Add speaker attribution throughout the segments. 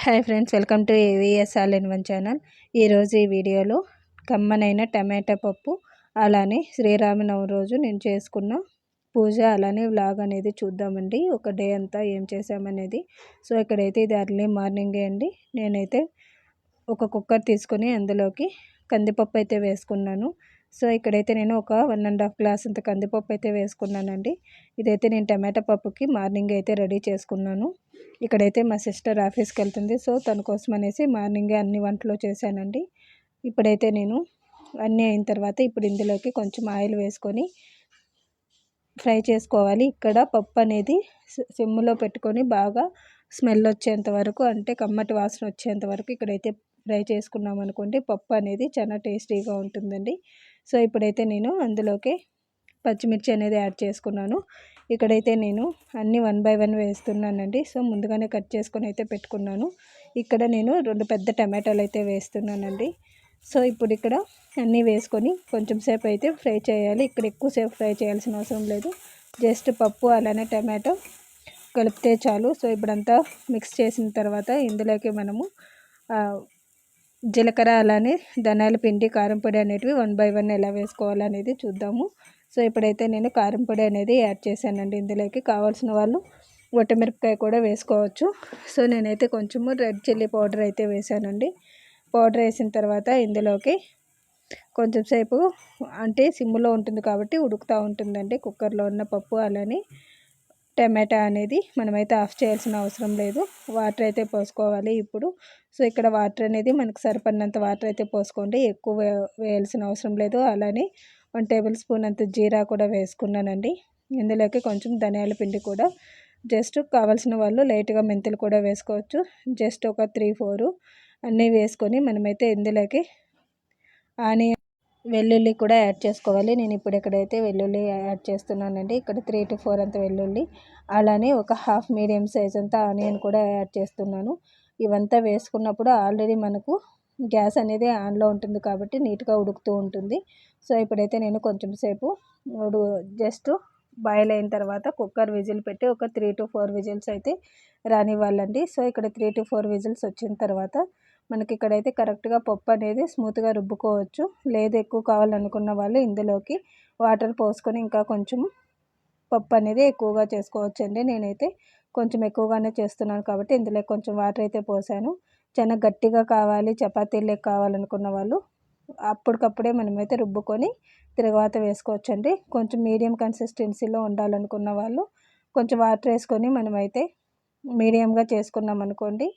Speaker 1: Hi friends, welcome to AVS all in one channel. ఈరోజు ఈ వీడియోలో కమ్మనైన టమాటా పప్పు, అలానే శ్రీరామనవమి రోజు నేను చేసుకున్న పూజ, అలానే వ్లాగ్ అనేది చూద్దామండి. ఒక డే అంతా ఏం చేసామనేది. సో ఇక్కడైతే ఇది అర్లీ మార్నింగే అండి. నేనైతే ఒక కుక్కర్ తీసుకొని అందులోకి కందిపప్పు అయితే వేసుకున్నాను. సో ఇక్కడైతే నేను ఒక 1.5 గ్లాస్ అంత కందిపప్పు అయితే వేసుకున్నానండి. ఇదైతే నేను టమాటా పప్పుకి మార్నింగ్ అయితే రెడీ చేసుకున్నాను. ఇక్కడైతే మా సిస్టర్ ఆఫీస్కి వెళ్తుంది. సో తన కోసం అనేసి మార్నింగే అన్ని వంటలు చేశానండి. ఇప్పుడైతే నేను అన్నీ అయిన తర్వాత ఇప్పుడు ఇందులోకి కొంచెం ఆయిల్ వేసుకొని ఫ్రై చేసుకోవాలి. ఇక్కడ పప్పు అనేది సిమ్లో పెట్టుకొని బాగా స్మెల్ వచ్చేంత వరకు, అంటే కమ్మటి వాసన వచ్చేంత వరకు ఇక్కడైతే ఫ్రై చేసుకున్నాం అనుకోండి, పప్పు అనేది చాలా టేస్టీగా ఉంటుందండి. సో ఇప్పుడైతే నేను అందులోకి పచ్చిమిర్చి అనేది యాడ్ చేసుకున్నాను. ఇక్కడైతే నేను అన్నీ 1 బై 1 వేస్తున్నానండి. సో ముందుగానే కట్ చేసుకొని అయితే పెట్టుకున్నాను. ఇక్కడ నేను 2 పెద్ద టమాటాలు అయితే వేస్తున్నానండి. సో ఇప్పుడు ఇక్కడ అన్నీ వేసుకొని కొంచెం సేపు అయితే ఫ్రై చేయాలి. ఇక్కడ ఎక్కువసేపు ఫ్రై చేయాల్సిన అవసరం లేదు. జస్ట్ పప్పు అలానే టమాటో కలిపితే చాలు. సో ఇప్పుడంతా మిక్స్ చేసిన తర్వాత ఇందులోకి మనము జీలకర్ర అలానే ధనియాల పిండి, కారం పొడి అనేటివి 1 బై 1 ఎలా వేసుకోవాలనేది చూద్దాము. సో ఇప్పుడైతే నేను కారం పొడి అనేది యాడ్ చేశానండి. ఇందులోకి కావాల్సిన వాళ్ళు ఒట్టమిరపకాయ కూడా వేసుకోవచ్చు. సో నేనైతే కొంచెము రెడ్ చిల్లీ పౌడర్ అయితే వేసానండి. పౌడర్ వేసిన తర్వాత ఇందులోకి కొంచెం సేపు, అంటే సిమ్లో ఉంటుంది కాబట్టి ఉడుకుతూ ఉంటుందండి కుక్కర్లో ఉన్న పప్పు. అలానే టమాటా అనేది మనమైతే ఆఫ్ చేయాల్సిన అవసరం లేదు. వాటర్ అయితే పోసుకోవాలి ఇప్పుడు. సో ఇక్కడ వాటర్ అనేది మనకు సరిపడినంత వాటర్ అయితే పోసుకోండి, ఎక్కువ వేయాల్సిన అవసరం లేదు. అలానే 1 టేబుల్ స్పూన్ అంత జీరా కూడా వేసుకున్నానండి. ఇందులోకి కొంచెం ధనియాల పిండి కూడా, జస్ట్ కావాల్సిన వాళ్ళు లైట్గా మెంతులు కూడా వేసుకోవచ్చు. జస్ట్ ఒక 3-4 అన్నీ వేసుకొని మనమైతే ఇందులోకి ఆనియన్, వెల్లుల్లి కూడా యాడ్ చేసుకోవాలి. నేను ఇప్పుడు ఇక్కడైతే వెల్లుల్లి యాడ్ చేస్తున్నానండి. ఇక్కడ 3 to 4 అంత వెల్లుల్లి, అలానే ఒక హాఫ్ మీడియం సైజ్ అంత ఆనియన్ కూడా యాడ్ చేస్తున్నాను. ఇవంతా వేసుకున్నప్పుడు ఆల్రెడీ మనకు గ్యాస్ అనేది ఆన్లో ఉంటుంది కాబట్టి నీట్గా ఉడుకుతూ ఉంటుంది. సో ఇప్పుడైతే నేను కొంచెం సేపు జస్ట్ బాయిల్ అయిన తర్వాత కుక్కర్ విజిల్ పెట్టి ఒక 3 to 4 విజిల్స్ అయితే రానివ్వాలండి. సో ఇక్కడ 3 to 4 విజిల్స్ వచ్చిన తర్వాత మనకి ఇక్కడైతే కరెక్ట్గా పప్పు అనేది స్మూత్గా రుబ్బుకోవచ్చు. లేదు ఎక్కువ కావాలనుకున్న వాళ్ళు ఇందులోకి వాటర్ పోసుకొని ఇంకా కొంచెం పప్పు అనేది ఎక్కువగా చేసుకోవచ్చు అండి. నేనైతే కొంచెం ఎక్కువగానే చేస్తున్నాను కాబట్టి ఇందులో కొంచెం వాటర్ అయితే పోసాను. చాలా గట్టిగా కావాలి, చపాతీలకు కావాలనుకున్న వాళ్ళు అప్పటికప్పుడే మనమైతే రుబ్బుకొని తిరగవాత వేసుకోవచ్చండి. కొంచెం మీడియం కన్సిస్టెన్సీలో ఉండాలనుకున్న వాళ్ళు కొంచెం వాటర్ వేసుకొని మనమైతే మీడియంగా చేసుకున్నాం అనుకోండి,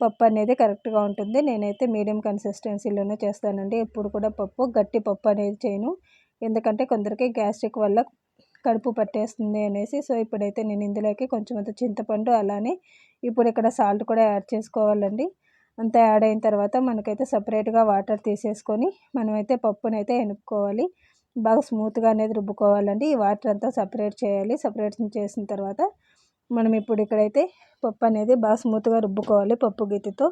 Speaker 1: పప్పు అనేది కరెక్ట్గా ఉంటుంది. నేనైతే మీడియం కన్సిస్టెన్సీలోనే చేస్తానండి. ఎప్పుడు కూడా పప్పు గట్టి పప్పు అనేది చేయను, ఎందుకంటే కొందరికి గ్యాస్ట్రిక్ వల్ల కడుపు పట్టేస్తుంది అనేసి. సో ఇప్పుడైతే నేను ఇందులోకి కొంచెం అంత చింతపండు, అలానే ఇప్పుడు ఇక్కడ సాల్ట్ కూడా యాడ్ చేసుకోవాలండి. అంతా యాడ్ అయిన తర్వాత మనకైతే సపరేట్గా వాటర్ తీసేసుకొని మనమైతే పప్పునైతే ఎనుపుకోవాలి. బాగా స్మూత్గా అనేది రుబ్బుకోవాలండి. ఈ వాటర్ అంతా సపరేట్ చేయాలి. సపరేట్ చేసిన తర్వాత మనం ఇప్పుడు ఇక్కడైతే పప్పు అనేది బాగా స్మూత్గా రుబ్బుకోవాలి. పప్పు గీతితో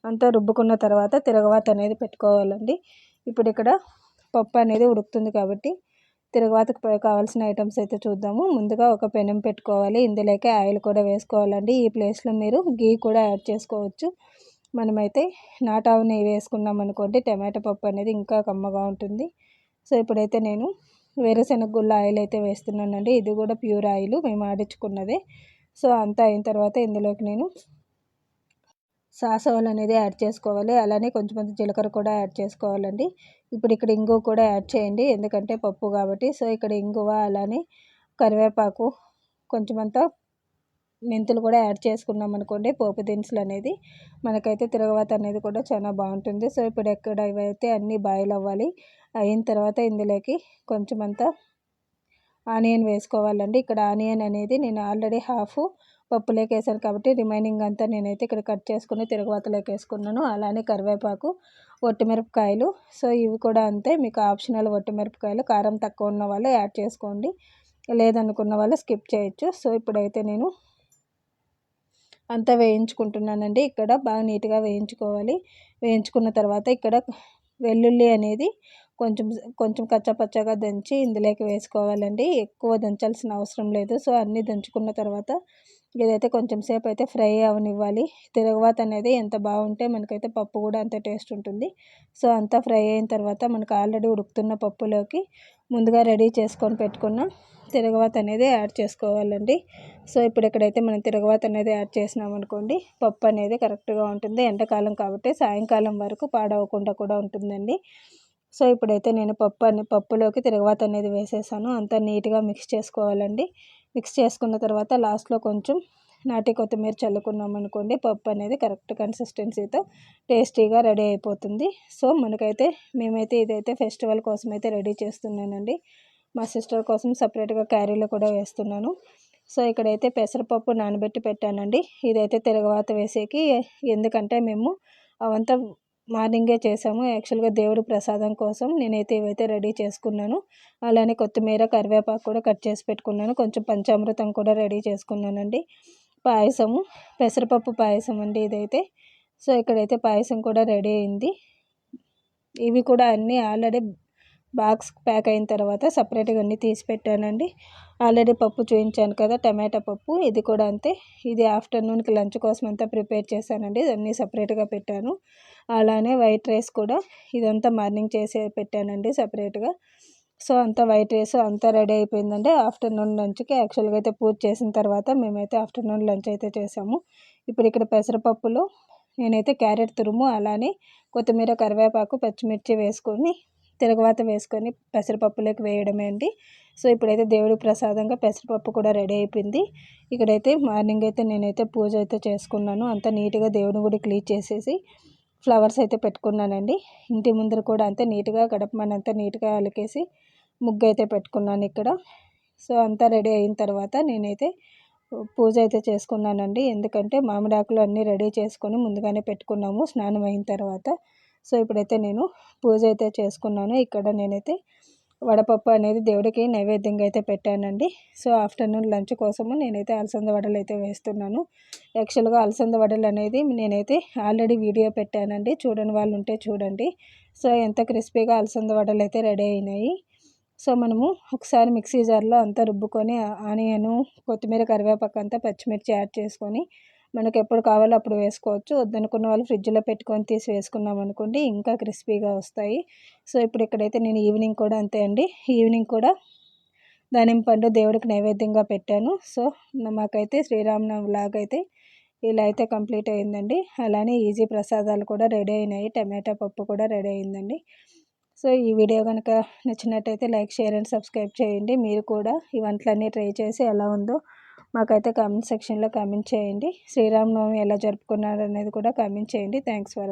Speaker 1: అంతా రుబ్బుకున్న తర్వాత తిరగవాత అనేది పెట్టుకోవాలండి. ఇప్పుడు ఇక్కడ పప్పు అనేది ఉడుకుతుంది కాబట్టి తిరగవాతకు కావాల్సిన ఐటమ్స్ అయితే చూద్దాము. ముందుగా ఒక పెనం పెట్టుకోవాలి. ఇందులోకి ఆయిల్ కూడా వేసుకోవాలండి. ఈ ప్లేస్లో మీరు గీ కూడా యాడ్ చేసుకోవచ్చు. మనమైతే నాట్ ఆవు నెయ్యి వేసుకున్నాం అనుకోండి, టమాటా పప్పు అనేది ఇంకా కమ్మగా ఉంటుంది. సో ఇప్పుడైతే నేను వేరుశెనగ గుళ్ళ ఆయిల్ అయితే వేస్తున్నానండి. ఇది కూడా ప్యూర్ ఆయిల్, మేము ఆడించుకున్నదే. సో అంతా అయిన తర్వాత ఇందులోకి నేను సాసవాలు అనేది యాడ్ చేసుకోవాలి. అలానే కొంచెం జీలకర్ర కూడా యాడ్ చేసుకోవాలండి. ఇప్పుడు ఇక్కడ ఇంగువ కూడా యాడ్ చేయండి, ఎందుకంటే పప్పు కాబట్టి. సో ఇక్కడ ఇంగువ, అలానే కరివేపాకు, కొంచెమంతా మెంతులు కూడా యాడ్ చేసుకున్నాం అనుకోండి, పోపు దినుసులు అనేది మనకైతే తిరగవాత అనేది కూడా చాలా బాగుంటుంది. సో ఇప్పుడు ఎక్కడ ఇవైతే అన్నీ బాయిల్ అవ్వాలి. అయిన తర్వాత ఇందులోకి కొంచెమంతా ఆనియన్ వేసుకోవాలండి. ఇక్కడ ఆనియన్ అనేది నేను ఆల్రెడీ హాఫ్ పప్పులోకి వేసాను కాబట్టి రిమైనింగ్ అంతా నేనైతే ఇక్కడ కట్ చేసుకుని తిరగవాతలోకి వేసుకున్నాను. అలానే కరివేపాకు, ఒట్టిమిరపకాయలు. సో ఇవి కూడా అంతే, మీకు ఆప్షనల్. ఒట్టిమిరపకాయలు కారం తక్కువ ఉన్న వాళ్ళు యాడ్ చేసుకోండి, లేదనుకున్న వాళ్ళు స్కిప్ చేయొచ్చు. సో ఇప్పుడైతే నేను అంతా వేయించుకుంటున్నానండి. ఇక్కడ బాగా నీట్గా వేయించుకోవాలి. వేయించుకున్న తర్వాత ఇక్కడ వెల్లుల్లి అనేది కొంచెం కొంచెం కచ్చాపచ్చాగా దంచి ఇందులోకి వేసుకోవాలండి. ఎక్కువ దంచాల్సిన అవసరం లేదు. సో అన్నీ దంచుకున్న తర్వాత ఇదైతే కొంచెం సేపు అయితే ఫ్రై అవనివ్వాలి. తిరగవాత అనేది ఎంత బాగుంటే మనకైతే పప్పు కూడా అంత టేస్ట్ ఉంటుంది. సో అంతా ఫ్రై అయిన తర్వాత మనకు ఆల్రెడీ ఉడుకుతున్న పప్పులోకి ముందుగా రెడీ చేసుకొని పెట్టుకున్న తిరగవాత అనేది యాడ్ చేసుకోవాలండి. సో ఇప్పుడు ఎక్కడైతే మనం తిరగవాత అనేది యాడ్ చేసినామనుకోండి, పప్పు అనేది కరెక్ట్గా ఉంటుంది. ఎండాకాలం కాబట్టి సాయంకాలం వరకు పాడవకుండా కూడా ఉంటుందండి. సో ఇప్పుడైతే నేను పప్పులోకి తిరగవాత అనేది వేసేసాను. అంతా నీట్గా మిక్స్ చేసుకోవాలండి. మిక్స్ చేసుకున్న తర్వాత లాస్ట్లో కొంచెం నాటి కొత్తిమీర చల్లుకున్నాం అనుకోండి, పప్పు అనేది కరెక్ట్ కన్సిస్టెన్సీతో టేస్టీగా రెడీ అయిపోతుంది. సో మనకైతే మేమైతే ఇదైతే ఫెస్టివల్ కోసం అయితే రెడీ చేస్తున్నానండి. మా సిస్టర్ కోసం సపరేట్గా క్యారీలో కూడా వేస్తున్నాను. సో ఇక్కడైతే పెసరపప్పు నానబెట్టి పెట్టానండి. ఇదైతే తిరగవాత వేసేకి, ఎందుకంటే మేము అవంతా మార్నింగే చేసాము. యాక్చువల్గా దేవుడి ప్రసాదం కోసం నేనైతే ఇవైతే రెడీ చేసుకున్నాను. అలానే కొత్తిమీర కరివేపాకు కూడా కట్ చేసి పెట్టుకున్నాను. కొంచెం పంచామృతం కూడా రెడీ చేసుకున్నానండి. పాయసము, పెసరపప్పు పాయసం అండి ఇదైతే. సో ఇక్కడైతే పాయసం కూడా రెడీ అయింది. ఇవి కూడా అన్నీ ఆల్రెడీ బాక్స్ ప్యాక్ అయిన తర్వాత సపరేట్గా అన్నీ తీసి పెట్టానండి. ఆల్రెడీ పప్పు చూపించాను కదా, టమాటా పప్పు, ఇది కూడా అంతే. ఇది ఆఫ్టర్నూన్కి లంచ్ కోసం అంతా ప్రిపేర్ చేశానండి. అన్నీ సపరేట్గా పెట్టాను. అలానే వైట్ రైస్ కూడా ఇదంతా మార్నింగ్ చేసి పెట్టానండి సపరేట్గా. సో అంతా వైట్ రైస్ అంతా రెడీ అయిపోయిందండి ఆఫ్టర్నూన్ లంచ్కి. యాక్చువల్గా అయితే పూజ చేసిన తర్వాత మేమైతే ఆఫ్టర్నూన్ లంచ్ అయితే చేసాము. ఇప్పుడు ఇక్కడ పెసరపప్పులో నేనైతే క్యారెట్ తురుము, అలానే కొత్తిమీర కరివేపాకు పచ్చిమిర్చి వేసుకొని తిరగవాత వేసుకొని పెసరపప్పులోకి వేయడమే అండి. సో ఇప్పుడైతే దేవుడి ప్రసాదంగా పెసరపప్పు కూడా రెడీ అయిపోయింది. ఇక్కడైతే మార్నింగ్ అయితే నేనైతే పూజ అయితే చేసుకున్నాను. అంతా నీట్గా దేవుని గుడి క్లీన్ చేసేసి ఫ్లవర్స్ అయితే పెట్టుకున్నానండి. ఇంటి ముందర కూడా అంతే నీట్గా గడపమనంతా నీట్గా అలికేసి ముగ్గు అయితే పెట్టుకున్నాను ఇక్కడ. సో అంతా రెడీ అయిన తర్వాత నేనైతే పూజ అయితే చేసుకున్నానండి. ఎందుకంటే మామిడాకులు అన్నీ రెడీ చేసుకొని ముందుగానే పెట్టుకున్నాము స్నానం అయిన తర్వాత. సో ఇప్పుడైతే నేను పూజ అయితే చేసుకున్నాను. ఇక్కడ నేనైతే వడపప్పు అనేది దేవుడికి నైవేద్యంగా అయితే పెట్టానండి. సో ఆఫ్టర్నూన్ లంచ్ కోసము నేనైతే అలసంద వడలు అయితే వేస్తున్నాను. యాక్చువల్గా అలసంద వడలు అనేది నేనైతే ఆల్రెడీ వీడియో పెట్టానండి, చూడని వాళ్ళు ఉంటే చూడండి. సో ఎంత క్రిస్పీగా అలసంద వడలు అయితే రెడీ అయినాయి. సో మనము ఒకసారి మిక్సీ జార్లో అంతా రుబ్బుకొని ఆనియను, కొత్తిమీర, కరివేపాకు అంతా పచ్చిమిర్చి యాడ్ చేసుకొని మనకు ఎప్పుడు కావాలో అప్పుడు వేసుకోవచ్చు. వద్దనుకున్న వాళ్ళు ఫ్రిడ్జ్లో పెట్టుకొని తీసి వేసుకున్నాం అనుకోండి, ఇంకా క్రిస్పీగా వస్తాయి. సో ఇప్పుడు ఇక్కడైతే నేను ఈవినింగ్ కూడా అంతే అండి. ఈవినింగ్ కూడా దానిమ్మ పండు దేవుడికి నైవేద్యంగా పెట్టాను. సో మాకైతే శ్రీరామనవమి వ్లాగ్ అయితే ఇలా అయితే కంప్లీట్ అయిందండి. అలానే ఈజీ ప్రసాదాలు కూడా రెడీ అయినాయి. టమాటా పప్పు కూడా రెడీ అయిందండి. సో ఈ వీడియో కనుక నచ్చినట్టయితే లైక్, షేర్ అండ్ సబ్స్క్రైబ్ చేయండి. మీరు కూడా ఈ వంటలన్నీ ట్రై చేసి ఎలా ఉందో మాకైతే కామెంట్ సెక్షన్లో కామెంట్ చేయండి. శ్రీరామనవమి ఎలా జరుపుకున్నారు అనేది కూడా కామెంట్ చేయండి. Thanks for